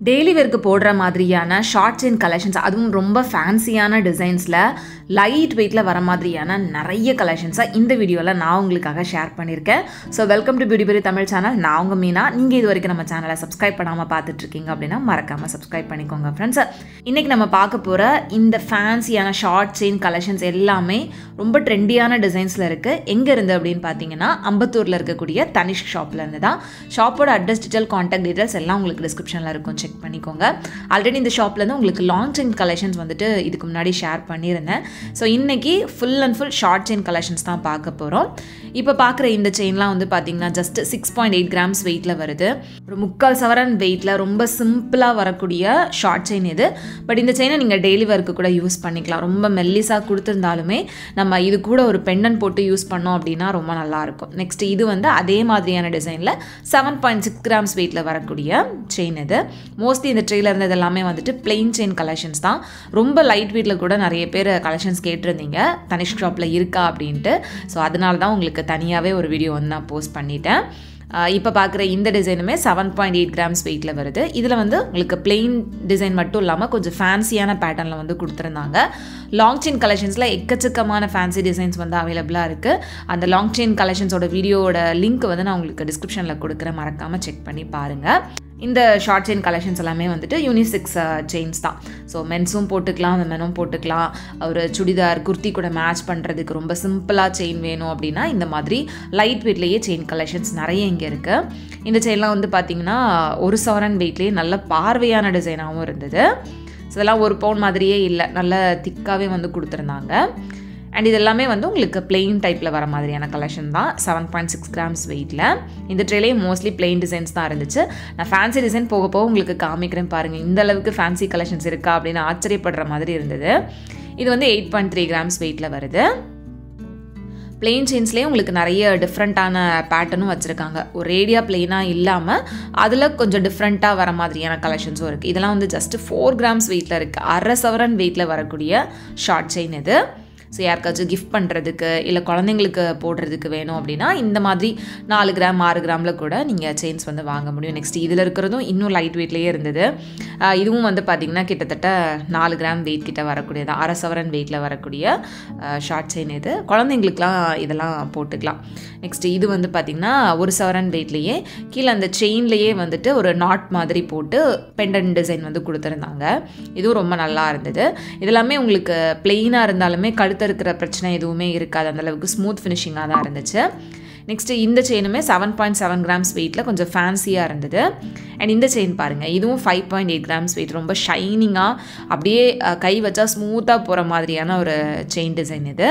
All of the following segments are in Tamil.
டெய்லி வேர்க்கு போடுற மாதிரியான ஷார்ட் செயின் கலெக்ஷன்ஸ், அதுவும் ரொம்ப ஃபேன்சியான டிசைன்ஸில் லைட் வெயிட்டில் வர மாதிரியான நிறைய கலெக்ஷன்ஸை இந்த வீடியோவில் நான் உங்களுக்காக ஷேர் பண்ணியிருக்கேன். So welcome to beauty berry Tamil channel. நான் உங்கள் மீனா. நீங்கள் இது வரைக்கும் நம்ம சேனலை சப்ஸ்கிரைப் பண்ணாமல் பார்த்துட்ருக்கீங்க அப்படின்னா மறக்காமல் சப்ஸ்கிரைப் பண்ணிக்கோங்க ஃப்ரெண்ட்ஸ். இன்றைக்கி நம்ம பார்க்க போகிற இந்த ஃபேன்சியான ஷார்ட் செயின் கலெக்ஷன்ஸ் எல்லாமே ரொம்ப ட்ரெண்டியான டிசைன்ஸில் இருக்குது. எங்கே இருந்து அப்படின்னு பார்த்தீங்கன்னா அம்பத்தூரில் இருக்கக்கூடிய தனிஷ்க் ஷாப்பில் இருந்து தான். ஷாப்போட அட்ரஸ், டீட்டெயில், கான்டாக்ட் டீட்டெயில்ஸ் எல்லாம் உங்களுக்கு டிஸ்கிரிப்ஷனில் இருக்கும், செக் பண்ணிக்கோங்க. ஆல்ரெடி இந்த ஷாப்லேருந்து உங்களுக்கு லாங் செயின் கலெக்ஷன்ஸ் வந்துட்டு இதுக்கு முன்னாடி ஷேர் பண்ணியிருந்தேன். ஸோ இன்றைக்கி full and full short chain collections தான் பார்க்க போகிறோம். இப்போ பார்க்குற இந்த செயின்லாம் வந்து பார்த்திங்கன்னா ஜஸ்ட் 6.8 கிராம்ஸ் வெயிட்டில் வருது. ஒரு 3/4 சவரன் வெயிட்டில் ரொம்ப சிம்பிளாக வரக்கூடிய ஷார்ட் செயின் இது. பட் இந்த செயினை நீங்கள் டெய்லி ஒர்க்கு கூட யூஸ் பண்ணிக்கலாம். ரொம்ப மெல்லிஸாக கொடுத்துருந்தாலுமே நம்ம இது கூட ஒரு பெண்டன் போட்டு யூஸ் பண்ணோம் அப்படின்னா ரொம்ப நல்லாயிருக்கும். நெக்ஸ்ட் இது வந்து அதே மாதிரியான டிசைனில் 7.6 கிராம்ஸ் வெயிட்டில் வரக்கூடிய செயின் இது. மோஸ்ட்லி இந்த ட்ரெயிலில் இருந்தது எல்லாமே வந்துட்டு பிளெயின் செயின் கலெக்ஷன்ஸ் தான். ரொம்ப லைட் வெயிட்டில் கூட நிறைய பேர் கலெக்ஷன்ஸ் கேட்டிருந்தீங்க தனிஷ்க் ஷாப்பில் இருக்கா அப்படின்ட்டு. ஸோ அதனால தான் உங்களுக்கு தனியாகவே ஒரு வீடியோ வந்து நான் போஸ்ட் பண்ணிட்டேன். இப்போ பார்க்குற இந்த டிசைனுமே 7.8 கிராம்ஸ் வெயிட்டில் வருது. இதில் வந்து உங்களுக்கு பிளெயின் டிசைன் மட்டும் இல்லாமல் கொஞ்சம் ஃபேன்சியான பேட்டர்னில் வந்து கொடுத்துருந்தாங்க. லாங் செயின் கலெக்ஷன்ஸில் எக்கச்சக்கமான ஃபேன்சி டிசைன்ஸ் வந்து அவைலபிளாக இருக்குது. அந்த லாங் செயின் கலெக்ஷன்ஸோட வீடியோட லிங்க் வந்து நான் உங்களுக்கு டிஸ்கிரிப்ஷனில் கொடுக்குறேன், மறக்காமல் செக் பண்ணி பாருங்கள். இந்த ஷார்ட் செயின் கலெக்ஷன்ஸ் எல்லாமே வந்துட்டு யூனிசெக்ஸ் செயின்ஸ் தான். ஸோ மென்ஸும் போட்டுக்கலாம், விமெனும் போட்டுக்கலாம். ஒரு சுடிதார், குர்த்தி கூட மேட்ச் பண்ணுறதுக்கு ரொம்ப சிம்பிளாக செயின் வேணும் அப்படின்னா இந்த மாதிரி லைட் வெயிட்லேயே செயின் கலெக்ஷன்ஸ் நிறைய இங்கே இருக்குது. இந்த செயின்லாம் வந்து பார்த்திங்கன்னா 1 சவரன் வெயிட்லேயே நல்ல பார்வையான டிசைனாகவும் இருந்தது. ஸோ இதெல்லாம் 1 பவுன் மாதிரியே இல்லை, நல்ல திக்காகவே வந்து கொடுத்துருந்தாங்க. அண்ட் இது எல்லாமே வந்து உங்களுக்கு பிளெயின் டைப்பில் வர மாதிரியான கலெக்ஷன் தான். 7.6 கிராம்ஸ் வெயிட்டில் இந்த ட்ரெயிலே மோஸ்ட்லி பிளெயின் டிசைன்ஸ் தான் இருந்துச்சு. நான் ஃபேன்சி டிசைன் போக போக உங்களுக்கு காமிக்கிறேன் பாருங்கள். இந்த அளவுக்கு ஃபேன்சி கலெக்ஷன்ஸ் இருக்கா அப்படின்னு ஆச்சரியப்படுற மாதிரி இருந்தது. இது வந்து 8.3 கிராம்ஸ் வெயிட்டில் வருது. பிளெயின் செயின்ஸ்லேயே உங்களுக்கு நிறைய டிஃப்ரெண்ட்டான பேட்டர்னும் வச்சுருக்காங்க. ஒரு ரேடியா பிளெயினாக இல்லாமல் அதில் கொஞ்சம் டிஃப்ரெண்ட்டாக வர மாதிரியான கலெக்ஷன்ஸும் இருக்குது. இதெல்லாம் வந்து ஜஸ்ட் 4 கிராம்ஸ் வெயிட்டில் இருக்குது. 1/2 சவரன் வெயிட்டில் வரக்கூடிய ஷார்ட் செயின் இது. ஸோ யாருக்காச்சும் கிஃப்ட் பண்ணுறதுக்கு இல்லை குழந்தைங்களுக்கு போடுறதுக்கு வேணும் அப்படின்னா இந்த மாதிரி 4 கிராம் 6 கிராமில் கூட நீங்கள் செயின்ஸ் வந்து வாங்க முடியும். நெக்ஸ்ட் இதில் இருக்கிறதும் இன்னும் லைட் வெயிட்லேயே இருந்தது. இதுவும் வந்து பார்த்திங்கன்னா கிட்டத்தட்ட 4 கிராம் வெயிட் கிட்ட வரக்கூடியது, 1/2 சவரன் வெயிட்டில் வரக்கூடிய ஷார்ட் செயின் இது. குழந்தைங்களுக்குலாம் இதெல்லாம் போட்டுக்கலாம். நெக்ஸ்ட் இது வந்து பார்த்திங்கன்னா 1 சவரன் வெயிட்லேயே கீழே அந்த செயின்லேயே வந்துட்டு ஒரு நாட் மாதிரி போட்டு பெண்டன் டிசைன் வந்து கொடுத்துருந்தாங்க. இதுவும் ரொம்ப நல்லா இருந்தது. இதெல்லாமே உங்களுக்கு பிளெயினாக இருந்தாலுமே இருக்கிற பிரச்சனை எதுவுமே இருக்காது, அந்தளவுக்கு ஸ்மூத் ஃபினிஷிங்காக தான் இருந்துச்சு. நெக்ஸ்ட் இந்த செயினுமே 7.7 கிராம்ஸ் வெயிட்டில் கொஞ்சம் ஃபேன்சியாக இருந்தது. அண்ட் இந்த செயின் பாருங்கள், இதுவும் 5.8 கிராம்ஸ் வெயிட், ரொம்ப ஷைனிங்காக அப்படியே கை வச்சா ஸ்மூத்தாக போகிற மாதிரியான ஒரு செயின் டிசைன் இது.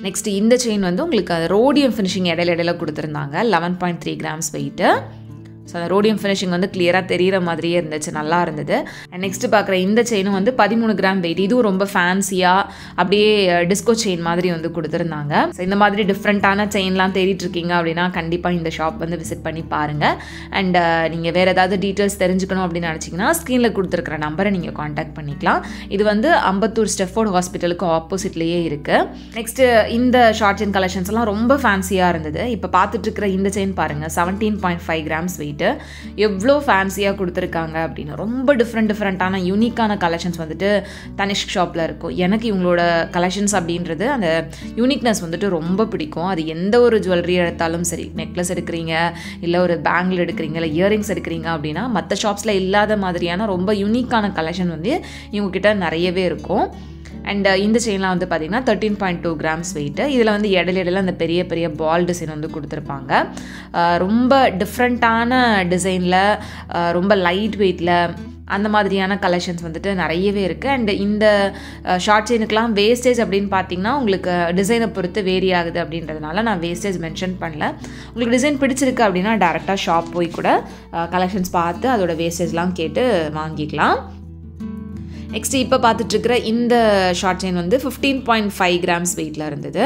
நெக்ஸ்ட் இந்த செயின் வந்து உங்களுக்கு ரோடியம் ஃபினிஷிங் இடையில கொடுத்துருந்தாங்க. 11.3 கிராம்ஸ் வெயிட்டு. ஸோ அந்த ரோடியம் ஃபினிஷிங் வந்து கிளியராக தெரிகிற மாதிரியே இருந்துச்சு, நல்லா இருந்தது. அண்ட் நெக்ஸ்ட்டு பார்க்குற இந்த செயினும் வந்து 13 கிராம் வெயிட். இதுவும் ரொம்ப ஃபேன்சியாக அப்படியே டிஸ்கோ செயின் மாதிரி வந்து கொடுத்துருந்தாங்க. ஸோ இந்த மாதிரி டிஃப்ரெண்ட்டான செயின்லாம் தேடிட்டுருக்கீங்க அப்படின்னா கண்டிப்பாக இந்த ஷாப் வந்து விசிட் பண்ணி பாருங்கள். அண்ட் நீங்கள் வேறு ஏதாவது டீட்டெயில்ஸ் தெரிஞ்சுக்கணும் அப்படின்னு நினச்சிங்கன்னா ஸ்க்ரீனில் கொடுத்துருக்குற நம்பரை நீங்கள் காண்டாக்ட் பண்ணிக்கலாம். இது வந்து அம்பத்தூர் ஸ்டெஃபோர்ட் ஹாஸ்பிட்டலுக்கு ஆப்போசிட்லேயே இருக்குது. நெக்ஸ்ட்டு இந்த ஷார்ட் செயின் கலெக்ஷன்ஸ் எல்லாம் ரொம்ப ஃபேன்சியாக இருந்தது. இப்போ பார்த்துட்ருக்கிற இந்த செயின் பாருங்கள், 17.5 கிராம்ஸ் வெயிட். எவ்வளோ ஃபேன்சியாக கொடுத்துருக்காங்க அப்படின்னு. ரொம்ப டிஃப்ரெண்ட்டான யூனிக்கான கலெக்ஷன்ஸ் வந்துட்டு தனிஷ்க் ஷாப்பில் இருக்கும். எனக்கு இவங்களோட கலெக்ஷன்ஸ் அப்படின்றது அந்த யூனிக்னஸ் வந்துட்டு ரொம்ப பிடிக்கும். அது எந்த ஒரு ஜுவல்லரி எடுத்தாலும் சரி, நெக்லஸ் எடுக்கிறீங்க இல்லை ஒரு பேங்கிள் எடுக்கிறீங்க இல்லை இயரிங்ஸ் எடுக்கிறீங்க அப்படின்னா மற்ற ஷாப்ஸில் இல்லாத மாதிரியான ரொம்ப யூனிக்கான கலெக்ஷன் வந்து இவங்ககிட்ட நிறையவே இருக்கும். அண்ட் இந்த செயின்லாம் வந்து பார்த்திங்கன்னா 13.2 கிராம்ஸ் வெயிட்டு. இதில் வந்து இடையில அந்த பெரிய பெரிய பால் டிசைன் வந்து கொடுத்துருப்பாங்க. ரொம்ப டிஃப்ரெண்ட்டான டிசைனில் ரொம்ப லைட் வெயிட்டில் அந்த மாதிரியான கலெக்ஷன்ஸ் வந்துட்டு நிறையவே இருக்குது. அண்ட் இந்த ஷார்ட் செயினுக்கெலாம் வேஸ்டேஜ் அப்படின்னு பார்த்தீங்கன்னா உங்களுக்கு டிசைனை பொறுத்து வேரி ஆகுது அப்படின்றதுனால நான் வேஸ்டேஜ் மென்ஷன் பண்ணல. உங்களுக்கு டிசைன் பிடிச்சிருக்கு அப்படின்னா டேரெக்டாக ஷாப் போய் கூட கலெக்ஷன்ஸ் பார்த்து அதோட வேஸ்டேஜ்லாம் கேட்டு வாங்கிக்கலாம். நெக்ஸ்ட் இப்போ பார்த்துட்ருக்கிற இந்த ஷார்ட் செயின் வந்து 15.5 கிராம்ஸ் வெயிட்டில் இருந்தது.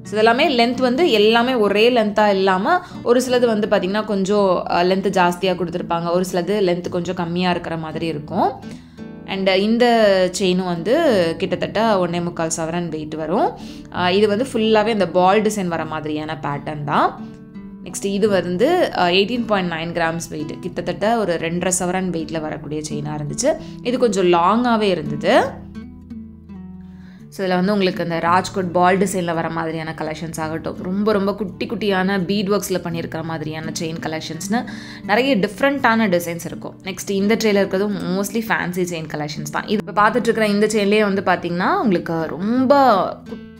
ஸோ இதெல்லாமே லென்த் வந்து எல்லாமே ஒரே லென்த்தாக இல்லாமல் ஒரு சிலது வந்து பார்த்திங்கன்னா கொஞ்சம் லென்த்து ஜாஸ்தியாக கொடுத்துருப்பாங்க, ஒரு சிலது லென்த்து கொஞ்சம் கம்மியாக இருக்கிற மாதிரி இருக்கும். அண்ட் இந்த செயினும் வந்து கிட்டத்தட்ட 1.25 சவரன் வெயிட் வரும். இது வந்து ஃபுல்லாகவே இந்த பால் டிசைன் வர மாதிரியான பேட்டர்ன் தான். நெக்ஸ்ட் இது வந்து 18.9 கிராம்ஸ் வெயிட், கிட்டத்தட்ட ஒரு 2.5 சவரன் வெயிட்டில் வரக்கூடிய செயினாக இருந்துச்சு. இது கொஞ்சம் லாங்காகவே இருந்தது. ஸோ இதில் வந்து உங்களுக்கு அந்த ராஜ்கோட் பால் டிசைனில் வர மாதிரியான கலெக்ஷன்ஸ் ஆகட்டும், ரொம்ப ரொம்ப குட்டி குட்டியான பீட் ஒர்க்ஸில் பண்ணியிருக்கிற மாதிரியான செயின் கலெக்ஷன்ஸ்னு நிறைய டிஃப்ரெண்ட்டான டிசைன்ஸ் இருக்கும். நெக்ஸ்ட் இந்த செயினில் இருக்கிறது மோஸ்ட்லி ஃபேன்சி செயின் கலெக்ஷன்ஸ் தான். இது இப்போ பார்த்துட்ருக்கிற இந்த செயின்லேயே வந்து பார்த்திங்கன்னா உங்களுக்கு ரொம்ப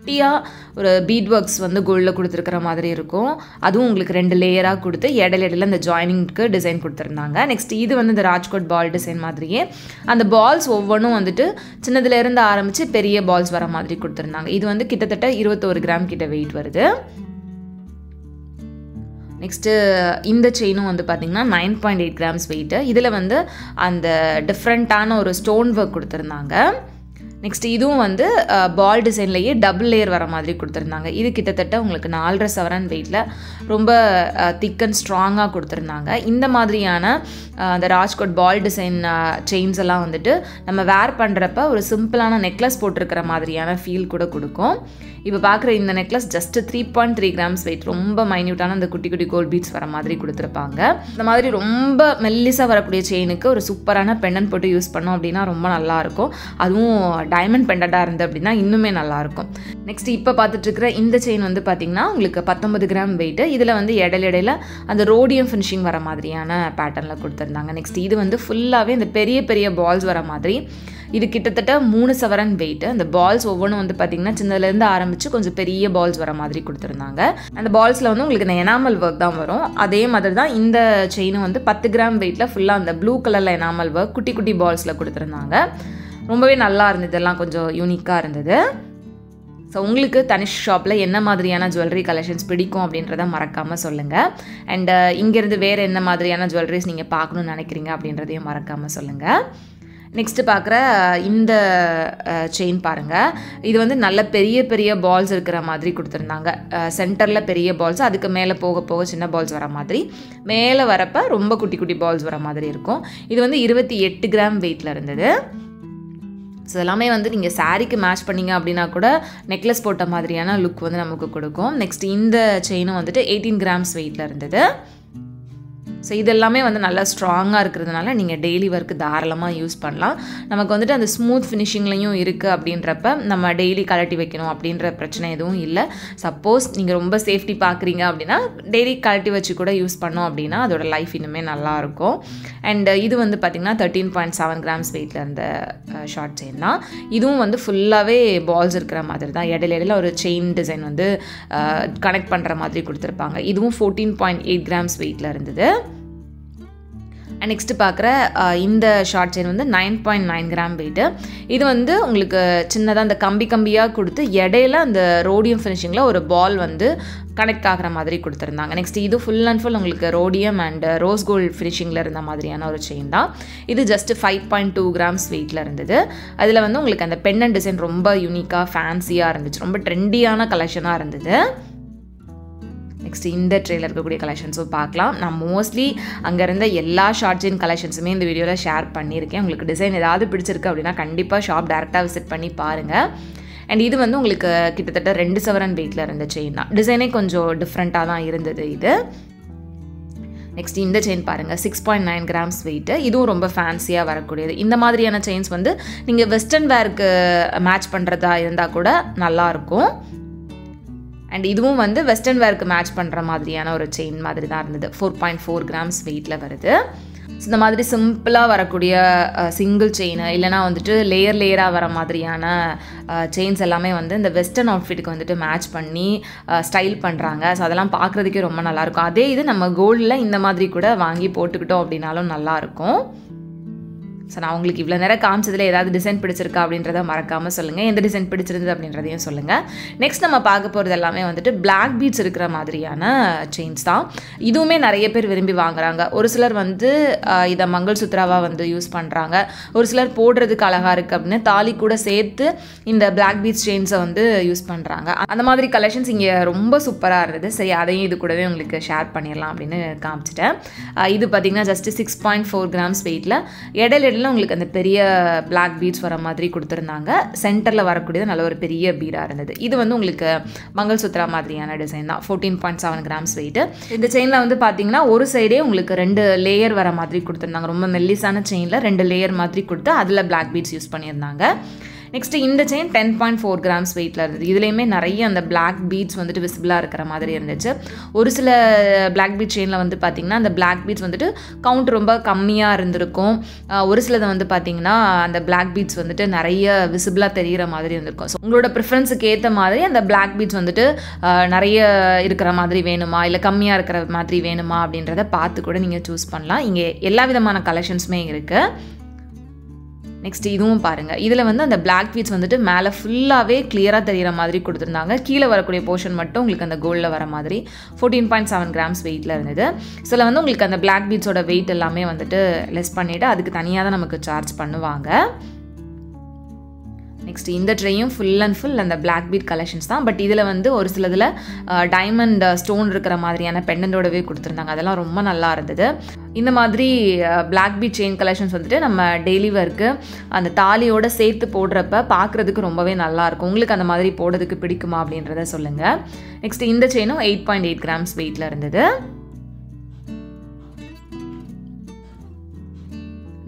குட்டியாக ஒரு பீட் ஒர்க்ஸ் வந்து கோல்டில் கொடுத்துருக்கிற மாதிரி இருக்கும். அதுவும் உங்களுக்கு 2 லேயராக கொடுத்து இடையில இந்த ஜாயினிங்க்கு டிசைன் கொடுத்துருந்தாங்க. நெக்ஸ்ட் இது வந்து இந்த ராஜ்கோட் பால் டிசைன் மாதிரியே அந்த பால்ஸ் ஒவ்வொன்றும் வந்துட்டு சின்னதுலேருந்து ஆரம்பித்து பெரிய பால்ஸ் வர மாதிரி கொடுத்துருந்தாங்க. இது வந்து கிட்டத்தட்ட 21 கிராம் கிட்ட வெயிட் வருது. நெக்ஸ்ட்டு இந்த செயினும் வந்து பார்த்திங்கன்னா 9.8 கிராம்ஸ் வெயிட்டு. இதில் வந்து அந்த டிஃப்ரெண்ட்டான ஒரு ஸ்டோன் ஒர்க் கொடுத்துருந்தாங்க. நெக்ஸ்ட் இதுவும் வந்து பால் டிசைன்லேயே டபுள் லேயர் வர மாதிரி கொடுத்துருந்தாங்க. இது கிட்டத்தட்ட உங்களுக்கு 4.5 சவரன் வெயிட்டில் ரொம்ப திக் அண்ட் ஸ்ட்ராங்காக கொடுத்துருந்தாங்க. இந்த மாதிரியான அந்த ராஜ்கோட் பால் டிசைன் செயின்ஸ் எல்லாம் வந்துட்டு நம்ம வேர் பண்ணுறப்ப ஒரு சிம்பிளான நெக்லஸ் போட்டிருக்கிற மாதிரியான ஃபீல் கூட கொடுக்கும். இப்போ பார்க்குற இந்த நெக்லஸ் ஜஸ்ட் 3.3 கிராம்ஸ் வெயிட், ரொம்ப மைன்யூட்டான அந்த குட்டி குட்டி கோல்ட் பீட்ஸ் வர மாதிரி கொடுத்துருப்பாங்க. இந்த மாதிரி ரொம்ப மெல்லிஸாக வரக்கூடிய செயினுக்கு ஒரு சூப்பரான பெண்டன்ட் போட்டு யூஸ் பண்ணோம் அப்படின்னா ரொம்ப நல்லாயிருக்கும். அதுவும் டைமண்ட் பெண்டண்டாக இருந்து அப்படின்னா இன்னுமே நல்லாயிருக்கும். நெக்ஸ்ட் இப்போ பார்த்துட்ருக்கிற இந்த செயின் வந்து பார்த்திங்கன்னா உங்களுக்கு 19 கிராம் வெயிட்டு. இதில் வந்து இடையில அந்த ரோடியம் ஃபினிஷிங் வர மாதிரியான பேட்டர்னில் கொடுத்துருந்தாங்க. நெக்ஸ்ட் இது வந்து ஃபுல்லாகவே இந்த பெரிய பெரிய பால்ஸ் வர மாதிரி, இது கிட்டத்தட்ட 3 சவரன் வெயிட்டு. அந்த பால்ஸ் ஒவ்வொன்றும் வந்து பார்த்திங்கன்னா சின்னதுலேருந்து ஆரம்பித்து கொஞ்சம் பெரிய பால்ஸ் வர மாதிரி கொடுத்துருந்தாங்க. அந்த பால்ஸில் வந்து உங்களுக்கு இந்த எனாமல் ஒர்க் தான் வரும். அதே மாதிரி தான் இந்த செயினும் வந்து 10 கிராம் வெயிட்டில் ஃபுல்லாக அந்த ப்ளூ கலரில் எனாமல் ஒர்க் குட்டி குட்டி பால்ஸில் கொடுத்துருந்தாங்க. ரொம்பவே நல்லா இருந்தது, இதெல்லாம் கொஞ்சம் யூனிக்காக இருந்தது. ஸோ உங்களுக்கு தனிஷ் ஷாப்பில் என்ன மாதிரியான ஜுவல்லரி கலெக்ஷன்ஸ் பிடிக்கும் அப்படின்றத மறக்காமல் சொல்லுங்கள். அண்ட் இங்கேருந்து வேறு என்ன மாதிரியான ஜுவல்லரிஸ் நீங்கள் பார்க்கணுன்னு நினைக்கிறீங்க அப்படின்றதையும் மறக்காமல் சொல்லுங்கள். நெக்ஸ்ட்டு பார்க்குற இந்த செயின் பாருங்கள். இது வந்து நல்ல பெரிய பெரிய பால்ஸ் இருக்கிற மாதிரி கொடுத்துருந்தாங்க. சென்டரில் பெரிய பால்ஸ், அதுக்கு மேலே போக போக சின்ன பால்ஸ் வர மாதிரி, மேலே வரப்போ ரொம்ப குட்டி குட்டி பால்ஸ் வர மாதிரி இருக்கும். இது வந்து 28 கிராம் வெயிட்டில் இருந்தது. ஸோ எல்லாமே வந்து நீங்கள் சாரீக்கு மேட்ச் பண்ணிங்க அப்படின்னா கூட நெக்லஸ் போட்ட மாதிரியான லுக் வந்து நமக்கு கொடுக்கும். நெக்ஸ்ட் இந்த செயினும் வந்துட்டு 18 கிராம்ஸ் வெயிட்டில் இருந்தது. ஸோ இதெல்லாமே வந்து நல்லா ஸ்ட்ராங்காக இருக்கிறதுனால நீங்கள் டெய்லி ஒர்க்கு தாராளமாக யூஸ் பண்ணலாம். நமக்கு வந்துட்டு அந்த ஸ்மூத் ஃபினிஷிங்லையும் இருக்குது அப்படின்றப்ப நம்ம டெய்லி கழட்டி வைக்கணும் அப்படின்ற பிரச்சனை எதுவும் இல்லை. சப்போஸ் நீங்கள் ரொம்ப சேஃப்டி பார்க்குறீங்க அப்படின்னா டெய்லி கழட்டி வச்சு கூட யூஸ் பண்ணோம் அப்படின்னா அதோட லைஃப் இன்னுமே நல்லாயிருக்கும். அண்ட் இது வந்து பார்த்திங்கன்னா 13.7 கிராம்ஸ் வெயிட்டில் இருந்த ஷார்ட் செயின் தான். இதுவும் வந்து ஃபுல்லாகவே பால்ஸ் இருக்கிற மாதிரி தான், இடையில ஒரு செயின் டிசைன் வந்து கனெக்ட் பண்ணுற மாதிரி கொடுத்துருப்பாங்க. இதுவும் 14.8 கிராம்ஸ் வெயிட்டில் இருந்தது. அண்ட் நெக்ஸ்ட்டு பார்க்குற இந்த ஷார்ட் செயின் வந்து 9.9 கிராம் வெயிட்டு. இது வந்து உங்களுக்கு சின்னதாக அந்த கம்பியாக கொடுத்து இடையில அந்த ரோடியம் ஃபினிஷிங்கில் ஒரு பால் வந்து கனெக்ட் ஆகிற மாதிரி கொடுத்துருந்தாங்க. நெக்ஸ்ட் இது ஃபுல் அண்ட் ஃபுல் உங்களுக்கு ரோடியம் அண்ட் ரோஸ் கோல்டு ஃபினிஷிங்கில் இருந்த மாதிரியான ஒரு செயின் தான். இது ஜஸ்ட் 5.2 கிராம்ஸ் வெயிட்டில் இருந்தது. அதில் வந்து உங்களுக்கு அந்த பெண்டன்ட் டிசைன் ரொம்ப யூனிக்காக ஃபேன்சியாக இருந்துச்சு, ரொம்ப ட்ரெண்டியான கலெக்ஷனாக இருந்தது. நெக்ஸ்ட் இந்த ட்ரேயில் இருக்கக்கூடிய கலெக்ஷன்ஸும் பார்க்கலாம். நான் மோஸ்ட்லி அங்கே இருந்த எல்லா ஷார்ட் செயின் கலெக்ஷன்ஸுமே இந்த வீடியோவில் ஷேர் பண்ணியிருக்கேன். உங்களுக்கு டிசைன் ஏதாவது பிடிச்சிருக்கு அப்படின்னா கண்டிப்பாக ஷாப் டேரெக்டாக விசிட் பண்ணி பாருங்கள். அண்ட் இது வந்து உங்களுக்கு கிட்டத்தட்ட 2 சவரன் வெயிட்டில் இருந்த செயின் தான். டிசைனே கொஞ்சம் டிஃப்ரெண்ட்டாக தான் இருந்தது இது. நெக்ஸ்ட் இந்த செயின் பாருங்கள், 6.9 கிராம்ஸ் வெயிட்டு. இதுவும் ரொம்ப ஃபேன்சியாக வரக்கூடியது. இந்த மாதிரியான செயின்ஸ் வந்து நீங்கள் வெஸ்டர்ன் வேருக்கு மேட்ச் பண்ணுறதா இருந்தால் கூட நல்லாயிருக்கும். அண்ட் இதுவும் வந்து வெஸ்டர்ன் வேருக்கு மேட்ச் பண்ணுற மாதிரியான ஒரு செயின் மாதிரி தான் இருந்தது. 4.4 கிராம்ஸ் வெயிட்டில் வருது. ஸோ இந்த மாதிரி சிம்பிளாக வரக்கூடிய சிங்கிள் செயின் இல்லைனா வந்துட்டு லேயராக வர மாதிரியான செயின்ஸ் எல்லாமே வந்து இந்த வெஸ்டர்ன் அவுட்ஃபிட்டுக்கு வந்துட்டு மேட்ச் பண்ணி ஸ்டைல் பண்ணுறாங்க. ஸோ அதெல்லாம் பார்க்குறதுக்கே ரொம்ப நல்லாயிருக்கும். அதே இது நம்ம கோல்டில் இந்த மாதிரி கூட வாங்கி போட்டுக்கிட்டோம் அப்படின்னாலும் நல்லாயிருக்கும். ஸோ நான் உங்களுக்கு இவ்வளோ நேரம் காமிச்சதில் ஏதாவது டிசைன் பிடிச்சிருக்கா அப்படின்றத மறக்காமல் சொல்லுங்கள். எந்த டிசைன் பிடிச்சிருந்தது அப்படின்றதையும் சொல்லுங்கள். நெக்ஸ்ட் நம்ம பார்க்க போகிறது எல்லாமே வந்துட்டு பிளாக் பீட்ஸ் இருக்கிற மாதிரியான செயின்ஸ் தான். இதுவுமே நிறைய பேர் விரும்பி வாங்குறாங்க. ஒரு சிலர் வந்து இதை மங்கள் சுத்ராவாக வந்து யூஸ் பண்ணுறாங்க. ஒரு சிலர் போடுறதுக்கு அழகாக இருக்குது அப்படின்னு தாலி கூட சேர்த்து இந்த பிளாக் பீட்ஸ் செயின்ஸை வந்து யூஸ் பண்ணுறாங்க. அந்த மாதிரி கலெக்ஷன்ஸ் இங்கே ரொம்ப சூப்பராக இருந்தது. சரி, அதையும் இது கூடவே உங்களுக்கு ஷேர் பண்ணிடலாம் அப்படின்னு காமிச்சிட்டேன். இது பார்த்திங்கன்னா ஜஸ்ட்டு 6.4 கிராம்ஸ் வெயிட்டில் இடையில சைடில் உங்களுக்கு அந்த பெரிய பிளாக் பீட்ஸ் வர மாதிரி கொடுத்துருந்தாங்க. சென்டரில் வரக்கூடியது நல்ல ஒரு பெரிய பீடாக இருந்தது. இது வந்து உங்களுக்கு மங்கள்சூத்ரா மாதிரியான டிசைன் தான். 14.7 கிராம்ஸ் வெயிட். இந்த செயினில் வந்து பார்த்தீங்கன்னா ஒரு சைடே உங்களுக்கு 2 லேயர் வர மாதிரி கொடுத்துருந்தாங்க. ரொம்ப மெல்லிசான செயினில் 2 லேயர் மாதிரி கொடுத்து அதில் பிளாக் பீட்ஸ் யூஸ் பண்ணியிருந்தாங்க. நெக்ஸ்ட்டு இந்த செயின் 10.4 கிராம்ஸ் வெயிட்டில் இருந்தது. இதுலேயுமே நிறைய அந்த பிளாக் பீட்ஸ் வந்துட்டு விசிபிளாக இருக்கிற மாதிரி இருந்துச்சு. ஒரு சில பிளாக் பீட் செயினில் வந்து பார்த்திங்கன்னா அந்த பிளாக் பீட்ஸ் வந்துட்டு கவுண்ட் ரொம்ப கம்மியாக இருந்திருக்கும். ஒரு சிலதை வந்து பார்த்திங்கன்னா அந்த பிளாக் பீட்ஸ் வந்துட்டு நிறைய விசிபிளாக தெரிகிற மாதிரி இருந்திருக்கும். ஸோ உங்களோட ப்ரிஃபரன்ஸுக்கு ஏற்ற மாதிரி அந்த பிளாக் பீட்ஸ் வந்துட்டு நிறைய இருக்கிற மாதிரி வேணுமா இல்லை கம்மியாக இருக்கிற மாதிரி வேணுமா அப்படின்றத பார்த்து கூட நீங்கள் சூஸ் பண்ணலாம். இங்கே எல்லா விதமான கலெக்ஷன்ஸுமே இருக்குது. நெக்ஸ்ட் இதுவும் பாருங்கள். இதில் வந்து அந்த பிளாக் பீட்ஸ் வந்துட்டு மேலே ஃபுல்லாகவே கிளியராக தெரிகிற மாதிரி கொடுத்துருந்தாங்க. கீழே வரக்கூடிய போர்ஷன் மட்டும் உங்களுக்கு அந்த கோல்டில் வர மாதிரி 14.7 கிராம்ஸ் வெயிட்டில் இருந்தது. சில வந்து உங்களுக்கு அந்த பிளாக் பீட்ஸோட வெயிட் எல்லாமே வந்துட்டு லெஸ் பண்ணிவிட்டு அதுக்கு தனியாக தான் நமக்கு சார்ஜ் பண்ணுவாங்க. நெக்ஸ்ட் இந்த ட்ரேயும் ஃபுல் அண்ட் ஃபுல் அந்த பிளாக் பீட் கலெக்ஷன்ஸ் தான். பட் இதில் வந்து ஒரு சிலதில் டைமண்ட் ஸ்டோன் இருக்கிற மாதிரியான பெண்டண்டோடவே கொடுத்துருந்தாங்க. அதெல்லாம் ரொம்ப நல்லா இருந்தது. இந்த மாதிரி பிளாக் பீட் செயின் கலெக்ஷன்ஸ் வந்துட்டு நம்ம டெய்லி ஒர்க்கு அந்த தாலியோட சேர்த்து போடுறப்ப பார்க்குறதுக்கு ரொம்பவே நல்லாயிருக்கும். உங்களுக்கு அந்த மாதிரி போடுறதுக்கு பிடிக்குமா அப்படின்றத சொல்லுங்கள். நெக்ஸ்ட் இந்த செயினும் 8.8 கிராம்ஸ் வெயிட்டில் இருந்தது.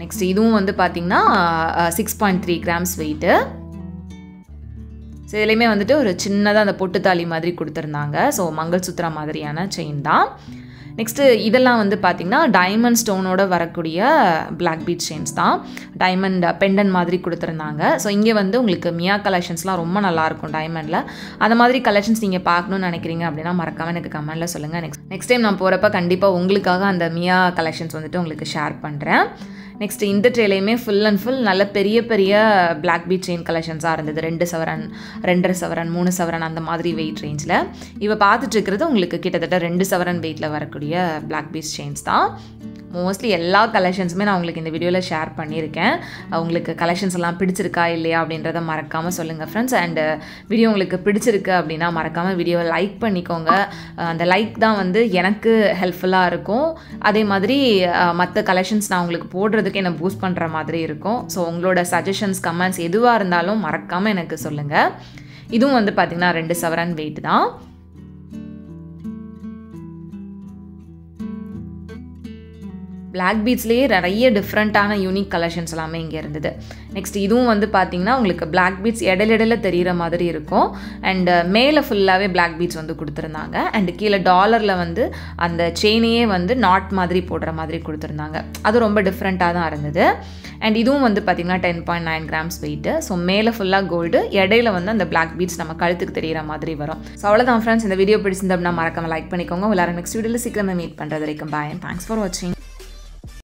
நெக்ஸ்ட் இதுவும் வந்து பார்த்திங்கன்னா 6.3 கிராம்ஸ் வெயிட்டு. ஸோ இதுலேயுமே வந்துட்டு ஒரு சின்னதாக அந்த பொட்டு தாலி மாதிரி கொடுத்துருந்தாங்க. ஸோ மங்கள்சூத்ரா மாதிரியான செயின் தான். நெக்ஸ்ட்டு இதெல்லாம் வந்து பார்த்திங்கன்னா டைமண்ட் ஸ்டோனோட வரக்கூடிய பிளாக் பீட் செயின்ஸ் தான். டைமண்ட் பெண்டன் மாதிரி கொடுத்துருந்தாங்க. ஸோ இங்கே வந்து உங்களுக்கு மியா கலெக்ஷன்ஸ்லாம் ரொம்ப நல்லாயிருக்கும் டைமண்டில். அந்த மாதிரி கலெக்ஷன்ஸ் நீங்கள் பார்க்கணுன்னு நினைக்கிறீங்க அப்படின்னா மறக்காமல் எனக்கு கமெண்ட்டில் சொல்லுங்கள். நெக்ஸ்ட் டைம் நான் போகிறப்ப கண்டிப்பாக உங்களுக்காக அந்த மியா கலெக்ஷன்ஸ் வந்துட்டு உங்களுக்கு ஷேர் பண்ணுறேன். நெக்ஸ்ட் இந்த ட்ரேலையுமே ஃபுல் அண்ட் ஃபுல் நல்ல பெரிய பெரிய பிளாக் பீட் செயின் கலெக்ஷன்ஸாக இருந்தது. 2 சவரன் 2.5 சவரன் 3 சவரன் அந்த மாதிரி வெயிட் ரேஞ்சில். இப்போ பார்த்துட்டு இருக்கிறது உங்களுக்கு கிட்டத்தட்ட 2 சவரன் வெயிட்டில் வரக்கூடிய பிளாக் பீட் செயின்ஸ் தான். மோஸ்ட்லி எல்லா கலெக்ஷன்ஸுமே நான் உங்களுக்கு இந்த வீடியோவில் ஷேர் பண்ணியிருக்கேன். உங்களுக்கு கலெக்ஷன்ஸ் எல்லாம் பிடிச்சிருக்கா இல்லையா அப்படின்றத மறக்காமல் சொல்லுங்கள் ஃப்ரெண்ட்ஸ். அண்டு வீடியோ உங்களுக்கு பிடிச்சிருக்கு அப்படின்னா மறக்காமல் வீடியோவை லைக் பண்ணிக்கோங்க. அந்த லைக் தான் வந்து எனக்கு ஹெல்ப்ஃபுல்லாக இருக்கும். அதே மாதிரி மற்ற கலெக்ஷன்ஸ் நான் உங்களுக்கு போடுறதுக்கு என்னை பூஸ்ட் பண்ணுற மாதிரி இருக்கும். ஸோ உங்களோட சஜஷன்ஸ் கமெண்ட்ஸ் எதுவாக இருந்தாலும் மறக்காமல் எனக்கு சொல்லுங்கள். இதுவும் வந்து பார்த்திங்கன்னா 2 சவரன் வெயிட் தான். பிளாக் பீட்ஸ்லேயே நிறைய டிஃப்ரெண்ட்டான யூனிக் கலெக்ஷன்ஸ் எல்லாமே இங்கே இருந்தது. நெக்ஸ்ட் இதுவும் வந்து பார்த்திங்கன்னா உங்களுக்கு பிளாக் பீட்ஸ் இடையில தெரிகிற மாதிரி இருக்கும். அண்டு மேலே ஃபுல்லாகவே பிளாக் பீட்ஸ் வந்து கொடுத்துருந்தாங்க. அண்டு கீழே டாலரில் வந்து அந்த செயினையே வந்து நாட் மாதிரி போடுற மாதிரி கொடுத்துருந்தாங்க. அது ரொம்ப டிஃப்ரெண்ட்டாக தான் இருந்தது. அண்ட் இதுவும் வந்து பார்த்திங்கன்னா 10.9 கிராம்ஸ் வெயிட்டு. ஸோ மேலே ஃபுல்லாக கோல்டு, இடையில வந்து அந்த பிளாக் பீட்ஸ் நம்ம கழுத்துக்கு தெரிகிற மாதிரி வரும். ஸோ அவ்வளோதான் ஃப்ரெண்ட்ஸ். இந்த வீடியோ பிடிச்சிருந்தா அப்படின்னா மறக்காமல் லைக் பண்ணிக்கோங்க. எல்லாரும் நெக்ஸ்ட் வீடியோவில் சீக்கிரமாக மீட் பண்ணுறது வரைக்கும் பாய். தேங்க்ஸ் ஃபார் வாட்சிங்.